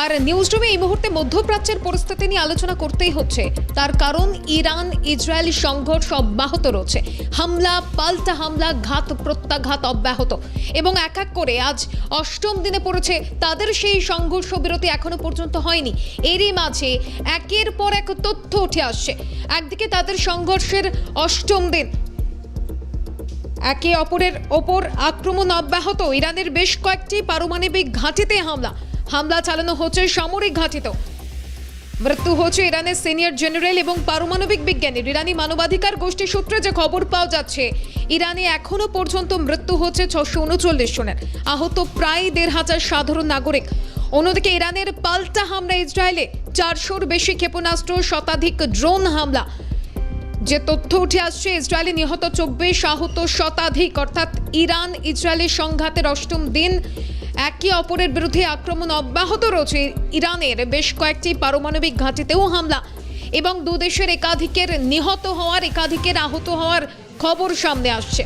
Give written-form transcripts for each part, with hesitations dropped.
আর news রুমে এই মুহূর্তে মধ্যপ্রাচ্যের পরিস্থিতি নিয়ে আলোচনা করতেই হচ্ছে, তার কারণ ইরান ইসরায়েলি সংঘর্ষ অব্যাহত রয়েছে। হামলা, পাল্টা হামলা, ঘাত প্রত্যাঘাত অব্যাহত এবং এক এক করে আজ অষ্টম দিনে পড়েছে তাদের সেই সংঘর্ষ বিরতি এখনো পর্যন্ত হয়নি। এরই মাঝে একের পর এক তথ্য উঠে আসছে। একদিকে তাদের সংঘর্ষের অষ্টম দিন, একে অপরের ওপর আক্রমণ অব্যাহত। ইরানের বেশ কয়েকটি পারমাণবিক ঘাঁটিতে হামলা চালানো হচ্ছে, সামরিক ঘাঁটিতেও। মৃত্যু হচ্ছে ইরানের সিনিয়র জেনারেল এবং পারমাণবিক বিজ্ঞানীর। ইরানি মানবাধিকার গোষ্ঠী সূত্রে যে খবর পাওয়া যাচ্ছে, ইরানে এখনো পর্যন্ত মৃত্যু হচ্ছে 639 জনের, আহত প্রায় 1500 সাধারণ নাগরিক। অন্যদিকে ইরানের পাল্টা হামলা ইসরায়েলে 400-র বেশি ক্ষেপণাস্ত্র, শতাধিক ড্রোন হামলা। যে তথ্য উঠে আসছে, ইসরায়েলে নিহত 24, আহত শতাধিক। অর্থাৎ ইরান ইসরায়েলের সংঘাতের অষ্টম দিন, একে অপরের বিরুদ্ধে আক্রমণ অব্যাহত রয়েছে। ইরানের বেশ কয়েকটি পারমাণবিক ঘাঁটিতেও হামলা এবং দুদেশের একাধিকের নিহত হওয়ার, একাধিকের আহত হওয়ার খবর সামনে আসছে।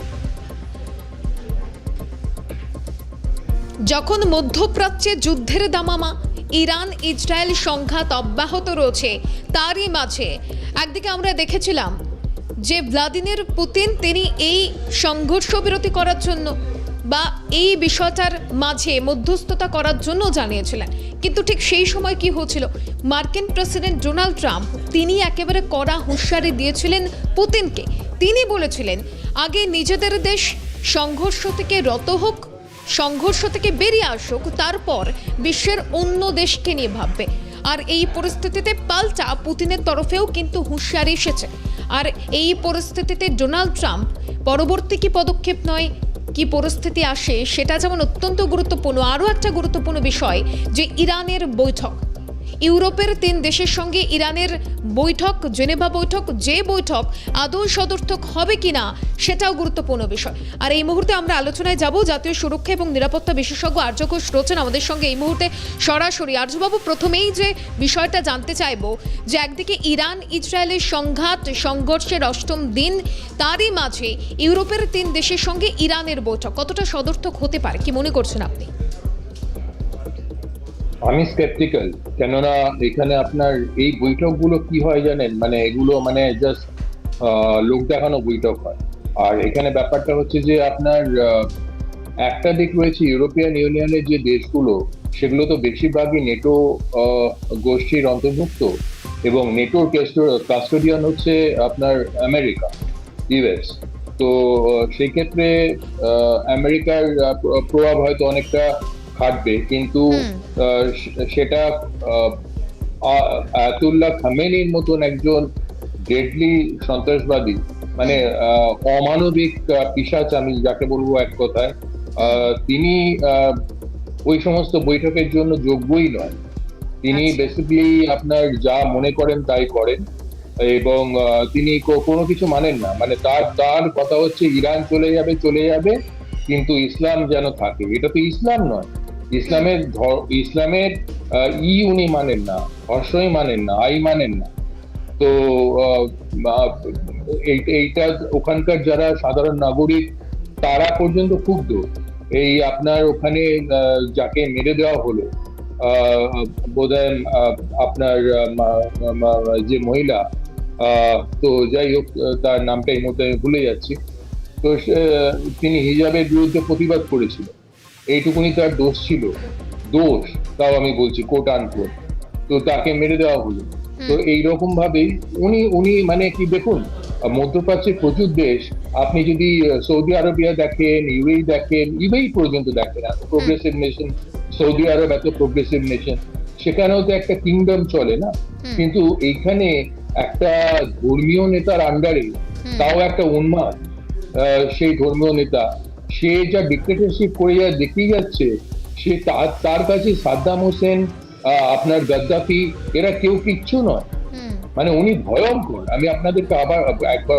যখন মধ্যপ্রাচ্যে যুদ্ধের দামামা, ইরান ইসরায়েল সংঘাত অব্যাহত রয়েছে, তারই মাঝে একদিকে আমরা দেখেছিলাম যে ভ্লাদিমির পুতিন তিনি এই সংঘর্ষ বিরতি করার জন্য বা এই বিষয়টার মাঝে মধ্যস্থতা করার জন্য জানিয়েছিলেন। কিন্তু ঠিক সেই সময় কি হচ্ছিল, মার্কিন প্রেসিডেন্ট ডোনাল্ড ট্রাম্প তিনি একেবারে কড়া হুঁশিয়ারি দিয়েছিলেন পুতিনকে। তিনি বলেছিলেন, আগে নিজেদের দেশ সংঘর্ষ থেকে রত হোক, সংঘর্ষ থেকে বেরিয়ে আসুক, তারপর বিশ্বের অন্য দেশকে নিয়ে ভাববে। আর এই পরিস্থিতিতে পাল্টা পুতিনের তরফেও কিন্তু হুঁশিয়ারি এসেছে। আর এই পরিস্থিতিতে ডোনাল্ড ট্রাম্প পরবর্তী কি পদক্ষেপ নয়, কি পরিস্থিতি আসে, সেটা যেমন অত্যন্ত গুরুত্বপূর্ণ, আরও একটা গুরুত্বপূর্ণ বিষয় যে ইরানের বৈঠক, ইউরোপের 3 দেশের সঙ্গে ইরানের বৈঠক, জেনেভা বৈঠক, যে বৈঠক আদৌ সদর্থক হবে কিনা সেটাও গুরুত্বপূর্ণ বিষয়। আর এই মুহূর্তে আমরা আলোচনায় যাব জাতীয় সুরক্ষা এবং নিরাপত্তা বিশেষজ্ঞ আর্য ঘোষ রয়েছেন আমাদের সঙ্গে এই মুহূর্তে সরাসরি। আর্যবাবু, প্রথমেই যে বিষয়টা জানতে চাইব যে একদিকে ইরান ইসরায়েলের সংঘর্ষের অষ্টম দিন, তারই মাঝে ইউরোপের 3 দেশের সঙ্গে ইরানের বৈঠক কতটা সদর্থক হতে পারে, কি মনে করছেন আপনি? আমি স্কেপটিক্যাল, কেননা এখানে আপনার এই বৈঠকগুলো কি হয় জানেন, মানে এগুলো মানে জাস্ট লোক দেখানো বৈঠক হয়। আর এখানে ব্যাপারটা হচ্ছে যে আপনার একটা দিক রয়েছে, ইউরোপিয়ান ইউনিয়নের যে দেশগুলো, সেগুলো তো বেশিরভাগই নেটো গোষ্ঠীর অন্তর্ভুক্ত এবং নেটোর কাস্টোডিয়ান হচ্ছে আপনার আমেরিকা, ইউএস। তো সেই ক্ষেত্রে আমেরিকার প্রভাব হয়তো অনেকটা খাটবে, কিন্তু সেটা আয়াতুল্লাহ খামেনির মতন একজন ডেডলি সন্ত্রাসবাদী, মানে অমানবিক পিশাচ, আমি যাকে বলবো এক কথায়, তিনি ওই সমস্ত বৈঠকের জন্য যোগ্যই নয়। তিনি বেসিক্যালি আপনার যা মনে করেন তাই করেন এবং তিনি কোনো কিছু মানেন না। মানে তার কথা হচ্ছে ইরান চলে যাবে, কিন্তু ইসলাম যেন থাকে। এটা তো ইসলাম নয়। ইসলামের উনি মানেন না, হর্ষই মানেন না, আই মানেন না। তো এইটা ওখানকার যারা সাধারণ নাগরিক, তারা পর্যন্ত ক্ষুব্ধ। এই আপনার ওখানে যাকে মেরে দেওয়া হলো, বোধহয় আপনার যে মহিলা, তো যাই হোক, তার নামটা এই মুহূর্তে আমি ভুলে যাচ্ছি, তো তিনি হিজাবের বিরুদ্ধে প্রতিবাদ করেছিল, এইটুকুনি তার দোষ ছিল, তাও আমি বলছি কোট আনকোট। তো তাকে মেরে দেওয়া হলো। তো এইরকম ভাবেই উনি মানে কি, দেখুন মধ্যপ্রাচ্যের প্রচুর দেশ, আপনি যদি সৌদি আরবিয়া দেখেন, ইউএই দেখেন, ইউএই পর্যন্ত দেখেন, এত প্রোগ্রেসিভ নেশন, সৌদি আরব এত প্রোগ্রেসিভ নেশন, সেখানেও তো একটা কিংডম চলে না। কিন্তু এইখানে একটা ধর্মীয় নেতার আন্ডারে, তাও একটা উন্মাদ, সেই ধর্মীয় নেতা, সে যা ডিক্টেটরশিপ করে দেখিয়ে যাচ্ছে, সে তার কাছে সাদ্দাম হোসেন, আপনার গাদ্দাফি, এরা কেউ কিচ্ছু নয়। মানে উনি ভয়ঙ্কর। আমি আপনাদেরকে আবার একবার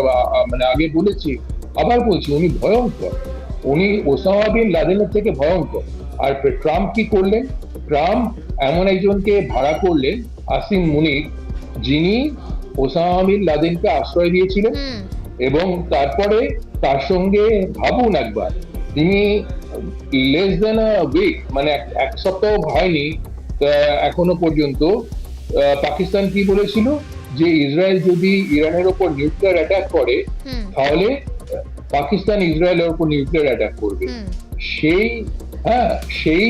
মানে আগে বলেছি, আবার বলছি, উনি ভয়ঙ্কর। উনি ওসামা বিন লাদেনের থেকে ভয়ঙ্কর। আর ট্রাম্প কি করলেন? ট্রাম্প এমন একজনকে ভাড়া করলেন, আসিম মুনির, যিনি ওসামা বিন লাদেনকে আশ্রয় দিয়েছিলেন এবং তারপরে তার সঙ্গে, ভাবুন একবার, তিনি লেস দেন আ উইক, মানে এক সপ্তাহ হয়নি, এখনো পর্যন্ত পাকিস্তান কি বলেছিল যে ইসরায়েল যদি ইরানের ওপর নিউক্লিয়ার অ্যাটাক করে তাহলে পাকিস্তান ইসরায়েলের ওপর নিউক্লিয়ার অ্যাটাক করবে। সেই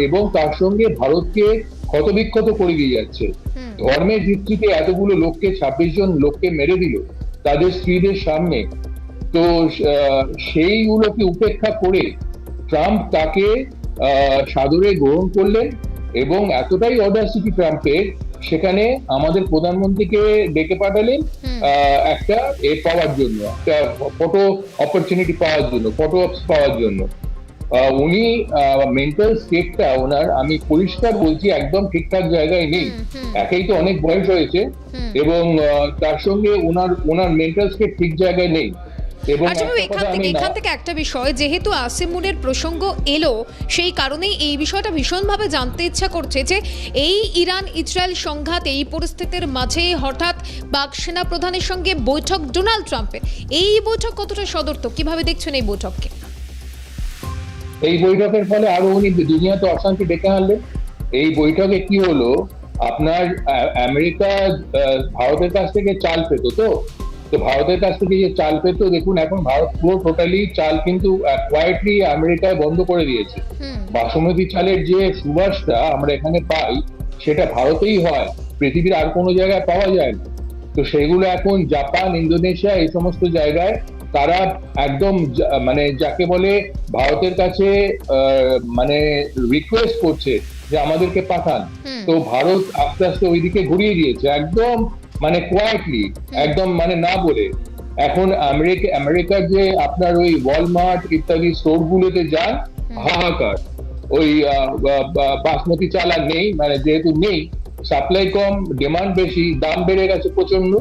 এবং তার সঙ্গে ভারতকে ক্ষতবিক্ষত করে দিয়ে যাচ্ছে। ধর্মের ভিত্তিতে এতগুলো লোককে 26 জন লোককে মেরে দিল তাদের স্ত্রীদের সামনে। তো সেইগুলোকে উপেক্ষা করে ট্রাম্প তাকে সাদরে গ্রহণ করলেন এবং এতটাই অডাসিটি ট্রাম্পের, সেখানে আমাদের প্রধানমন্ত্রীকে ডেকে পাঠালেন একটা পাওয়ার জন্য, একটা ফটো অপরচুনিটি পাওয়ার জন্য, ফটো অপস পাওয়ার জন্য। উনি মেন্টাল স্টেটটা ওনার, আমি পরিষ্কার বলছি, একদম ঠিকঠাক জায়গায় নেই। একেই তো অনেক বয়স হয়েছে এবং তার সঙ্গে ওনার মেন্টাল স্টেট ঠিক জায়গায় নেই। এখান থেকে একটা বিষয়, যেহেতু আসিম মুনির প্রসঙ্গ এলো, সেই কারণেই এই বিষয়টা ভীষণভাবে জানতে ইচ্ছা করছে যে এই ইরান ইসরায়েল সংঘাত, এই পরিস্থিতির মাঝে হঠাৎ পাক সেনা প্রধানের সঙ্গে বৈঠক ডোনাল্ড ট্রাম্পের, এই বৈঠক কতটা সদর্থক, কিভাবে দেখছেন এই বৈঠককে? এই বৈঠকের ফলে আরো উনি দুনিয়াতে অশান্তি ডেকে আনলেন। এই বৈঠকে কি হলো, আপনার আমেরিকা ভারতের কাছ থেকে চাল পেত, তো ভারতের কাছ থেকে যে চাল পেত, দেখুন এখন ভারত পুরো টোটালি চাল কিন্তু কোয়াইটলি আমেরিকায় বন্ধ করে দিয়েছে। বাসমতি চালের যে সুবাসটা আমরা এখানে পাই সেটা ভারতেই হয়, পৃথিবীর আর কোনো জায়গায় পাওয়া যায় না। তো সেগুলো এখন জাপান, ইন্দোনেশিয়া, এই সমস্ত জায়গায় তারা একদম মানে যাকে বলে ভারতের কাছে মানে রিকোয়েস্ট করছে যে আমাদেরকে পাঠান। তো ভারত আস্তে আস্তে ওইদিকে ঘুরিয়ে দিয়েছে একদম, মানে কোয়াইটলি, একদম মানে না বলে। এখন আমেরিকার যে আপনার ওই ওয়ালমার্ট ইত্যাদি স্টোর গুলোতে যান, হাহাকার, ওই বাসমতি চাল আর নেই, মানে যেহেতু নেই, সাপ্লাই কম, ডিমান্ড বেশি, দাম বেড়ে গেছে প্রচন্ড।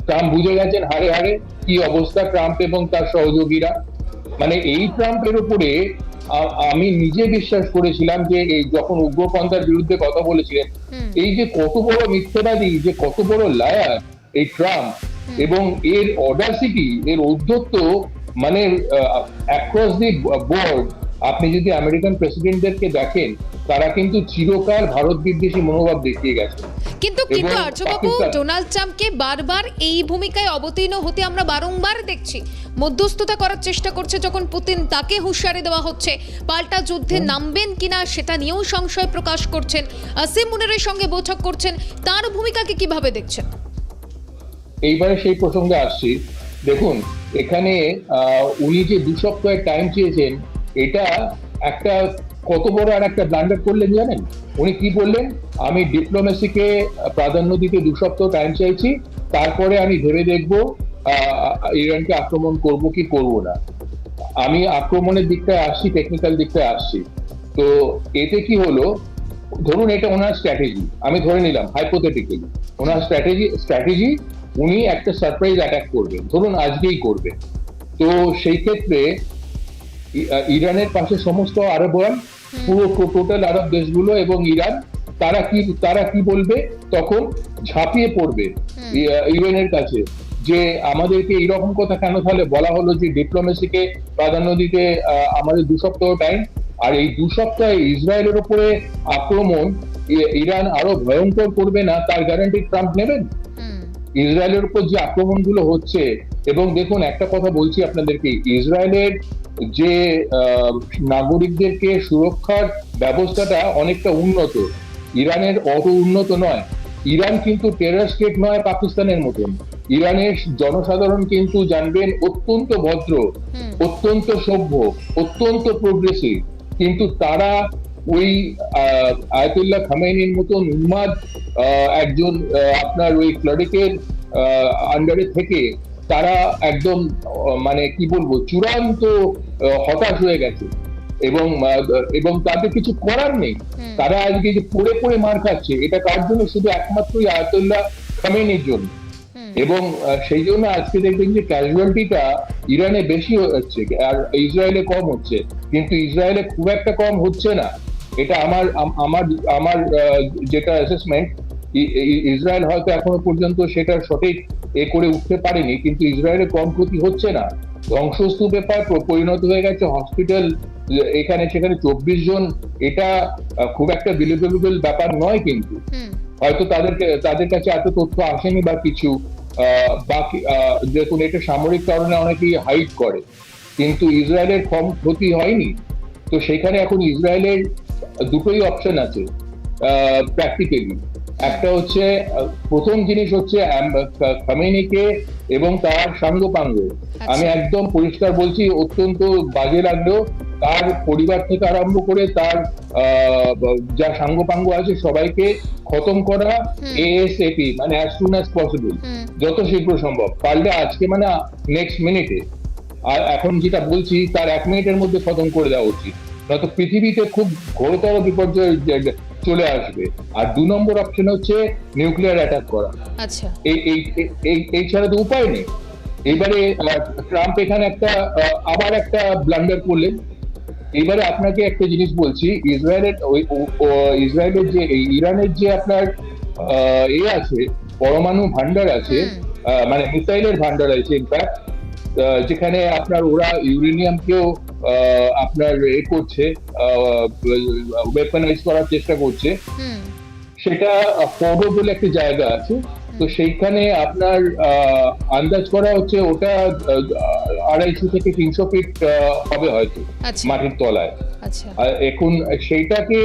ট্রাম্প বুঝে গেছেন হারে হারে কি অবস্থা, ট্রাম্প এবং তার সহযোগীরা। মানে এই ট্রাম্পের উপরে আমি নিজে বিশ্বাস করেছিলাম যে এই যখন উগ্রপন্থার বিরুদ্ধে কথা বলেছিলেন, এই যে কত বড় মিথ্যাবাদী, যে কত বড় লায়ার এই ট্রাম্প, এবং এর অডাসিটি, এর ঔদ্ধত্য, মানে অ্যাক্রস দি বোর্ড। আপনি যদি আমেরিকান প্রেসিডেন্টদেরকে দেখেন, তারা কিন্তু চিরকাল ভারত বিদ্বেষী মনোভাব দেখিয়ে গেছে। কিন্তু আর্যবাবু, ডোনাল্ড ট্রাম্পকে বারবার এই ভূমিকায় অবতীর্ণ হতে আমরা বারংবার দেখছি। মধ্যস্থতা করার চেষ্টা করছে যখন পুতিন, তাকে হুঁশিয়ারি দেওয়া হচ্ছে পাল্টা যুদ্ধে নামবেন কিনা সেটা নিয়েও সংশয় প্রকাশ করছেন। আসিম মুনিরের সঙ্গে বৈঠক করছেন, তার ভূমিকাকে কিভাবে দেখছেন? এইবারে সেই প্রসঙ্গে আসছি। দেখুন, এখানে উনি যে 2 সপ্তাহের টাইম চেয়েছেন, এটা একটা কত বড় আর একটা ব্লান্ডার করলেন জানেন? উনি কি বললেন, আমি ডিপ্লোমেসিকে প্রাধান্য দিতে 2 সপ্তাহ টাইম চাইছি, তারপরে আমি ভেবে দেখবো ইরানকে আক্রমণ করব কি করব না। আমি আক্রমণের দিকটায় আসছি, টেকনিক্যাল দিকটায় আসছি। তো এতে কি হলো, ধরুন এটা ওনার স্ট্র্যাটেজি, আমি ধরে নিলাম হাইপোথেটিক্যালি ওনার স্ট্র্যাটেজি, উনি একটা সারপ্রাইজ অ্যাটাক করবেন, ধরুন আজকেই করবেন। তো সেই ক্ষেত্রে ইরানের পাশে সমস্ত আরবান, পুরো টোটাল আরব দেশগুলো এবং ইরান, তারা কি বলবে, তখন ঝাঁপিয়ে পড়বে ইউএনের কাছে যে আমাদেরকে এইরকম কথা কেন তাহলে বলা হলো যে ডিপ্লোমেসিকে প্রাধান্য দিতে আমাদের 2 সপ্তাহ টাইম, আর এই 2 সপ্তাহে ইসরায়েলের উপরে আক্রমণ ইরান আরো ভয়ঙ্কর করবে না, তার গ্যারান্টি ট্রাম্প নেবেন? ইসরায়েলের উপর যে আক্রমণগুলো হচ্ছে, এবং দেখুন একটা কথা বলছি আপনাদেরকে, ইসরায়েলের যে নাগরিকদেরকে সুরক্ষার ব্যবস্থাটা অনেকটা উন্নত, ইরানের অত উন্নত নয়। ইরান কিন্তু টেরর স্টেট নয় পাকিস্তানের মতন। ইরানের জনসাধারণ কিন্তু জানবেন অত্যন্ত ভদ্র, অত্যন্ত সভ্য, অত্যন্ত প্রোগ্রেসিভ, কিন্তু তারা ওই আয়াতুল্লাহ খামেনির মতন উন্মাদ একজন আপনার ওই ক্লারিকের আন্ডারে থেকে তারা একদম মানে কি বলবো, চূড়ান্ত হতাশ হয়ে গেছে, এবং তাদের কিছু করার নেই। তারা আজকে যে পড়ে পড়ে মার খাচ্ছে, এটা কার জন্য? শুধু একমাত্রই আয়াতুল্লাহ খামেনির জন্য। এবং সেই জন্য আজকে দেখবেন যে ক্যাজুয়ালিটিটা ইরানে বেশি হচ্ছে আর ইসরায়েলে কম হচ্ছে, কিন্তু ইসরায়েলে খুব একটা কম হচ্ছে না। এটা আমার যেটা অ্যাসেসমেন্ট, ইসরায়েল হয়তো এখনো পর্যন্ত সেটা সঠিক করে উঠতে পারেনি, কিন্তু ইসরায়েলের কম ক্ষতি হচ্ছে না। ধ্বংসস্তূপে পরিণত হয়ে গেছে হসপিটাল এখানে সেখানে 24 জন। এটা খুব একটা বিলিভেবল ব্যাপার নয়, কিন্তু হুম হয়তো তাদের কাছে এত তথ্য আসেনি বা কিছু। বাকি দেখুন, এটা সামরিক কারণে অনেকেই হাইড করে, কিন্তু ইসরায়েলের কম ক্ষতি হয়নি। তো সেখানে এখন ইসরায়েলের দুটোই অপশন আছে প্র্যাকটিক্যালি। একটা হচ্ছে প্রথম জিনিস হচ্ছে খামেনিকে এবং তার সাঙ্গপাঙ্গ। আমি একদম পরিষ্কার বলছি, অত্যন্ত বাজে লাগলেও তার পরিবার থেকে আরম্ভ করে তার যা সাঙ্গপাঙ্গ আছে সবাইকে খতম করা এএসএপি, মানে অ্যাজ সুন অ্যাজ পসিবল, যত শীঘ্র সম্ভব, পারলে আজকে মানে নেক্সট মিনিটে। আর এখন যেটা বলছি তার 1 মিনিটের মধ্যে খতম করে দেওয়া উচিত, নয়তো পৃথিবীতে খুব ঘোরতর বিপর্যয় চলে আসবে। আর 2 নম্বর অপশন হচ্ছে নিউক্লিয়ার অ্যাটাক করা। আচ্ছা এই ছাড়া তো উপায় নেই। এবারে ট্রাম্প এখানে আবার একটা ব্লান্ডার করলেন। এবারে আপনাকে একটা জিনিস বলছি, ইসরায়েলের যে ইরানের যে আপনার আছে, পরমাণু ভান্ডার আছে, মানে মিসাইলের ভান্ডার আছে ইনফ্যাক্ট, যেখানে আপনার ওরা ইউরেনিয়ামকেও আপনার করছে, ওয়েপনাইজ করার চেষ্টা করছে। সেটা ফোর্ডো বলে একটা জায়গা আছে, তো সেইখানে আপনার আন্দাজ করা হচ্ছে ওটা 250 থেকে 300 ফিট হবে হয়তো মাটির তলায়। আর এখন সেইটাকে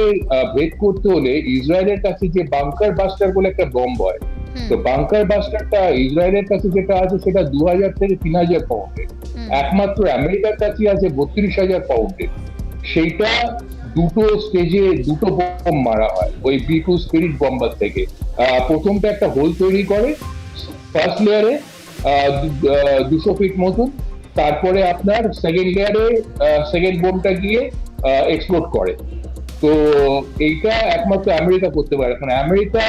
ভেদ করতে হলে ইসরায়েলের কাছে যে বাংকার বাস্টার বলে একটা বম্ব হয়, তো বাংকার বাস্টারটা ইসরায়েলের কাছে যেটা আছে সেটা 2000 থেকে 3000 পাউন্ডের, একমাত্র আমেরিকার কাছে আছে 32,000 পাউন্ডের। সেইটা দুটো স্টেজে দুটো বোম মারা হয় ওই B2 স্পিরিট বম্বার থেকে। প্রথমটা একটা হোল তৈরি করে ফার্স্ট লেয়ারে 200 ফিট মতন, তারপরে আপনার সেকেন্ড লেয়ারে সেকেন্ড বোমটা গিয়ে এক্সপ্লোড করে। তো এইটা একমাত্র আমেরিকা করতে পারে। এখন আমেরিকা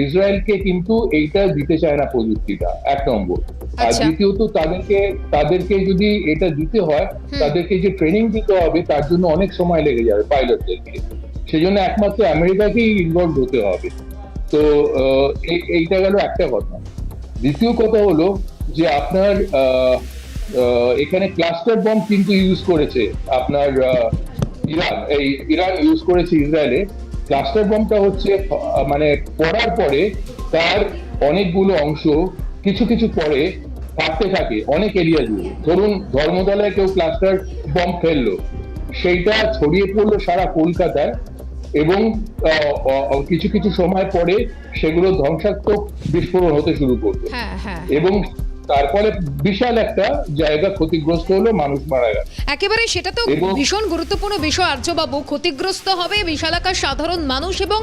ইসরায়েলকে কিন্তু এইটা দিতে চায় না প্রযুক্তিটা, 1 নম্বর। আর দ্বিতীয়ত তাদেরকে যদি এটা দিতে হয়, তাদেরকে যে ট্রেনিং দিতে হবে তার জন্য অনেক সময় লেগে যাবে পাইলটদেরকে, সেজন্য একমাত্র আমেরিকাকেই ইনভলভ হতে হবে। তো এইটা গেল একটা কথা। দ্বিতীয় কথা হলো যে আপনার এখানে ক্লাস্টার বম্ব কিন্তু ইউজ করেছে আপনার ইরান ইউজ করেছে ইসরায়েলে। ক্লাস্টার বম্বটা হচ্ছে মানে পড়ার পরে তার অনেকগুলো অংশ কিছু কিছু পরে থাকতে থাকে অনেক এরিয়া জুড়ে। ধরুন ধর্মতলায় কেউ ক্লাস্টার বম্ব ফেললো, সেইটা ছড়িয়ে পড়লো সারা কলকাতায়, এবং কিছু কিছু সময় পরে সেগুলো ধ্বংসাত্মক বিস্ফোরণ হতে শুরু করলো, এবং তারপরে বিশাল একটা জায়গা ক্ষতিগ্রস্ত হলো, মানুষ মারা গেল। একেবারে সেটা তো ভীষণ গুরুত্বপূর্ণ বিষয় আর্যবাবু। ক্ষতিগ্রস্ত হবে বিশালাকার সাধারণ মানুষ, এবং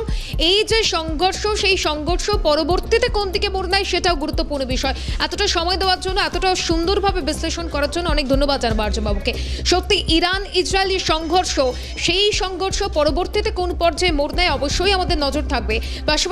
এই যে সংঘর্ষ, সেই সংঘর্ষ পরবর্তীতে কোন দিকে মোড় নেয় সেটাও গুরুত্বপূর্ণ বিষয়। এতটা সময় দেওয়ার জন্য, এতটা সুন্দরভাবে বিশ্লেষণ করার জন্য অনেক ধন্যবাদ জানাবো আর্যবাবুকে। সত্যি ইরান ইসরায়েলি সংঘর্ষ, সেই সংঘর্ষ পরবর্তীতে কোন পর্যায়ে মোড় নেয় অবশ্যই আমাদের নজর থাকবে। পাশাপাশি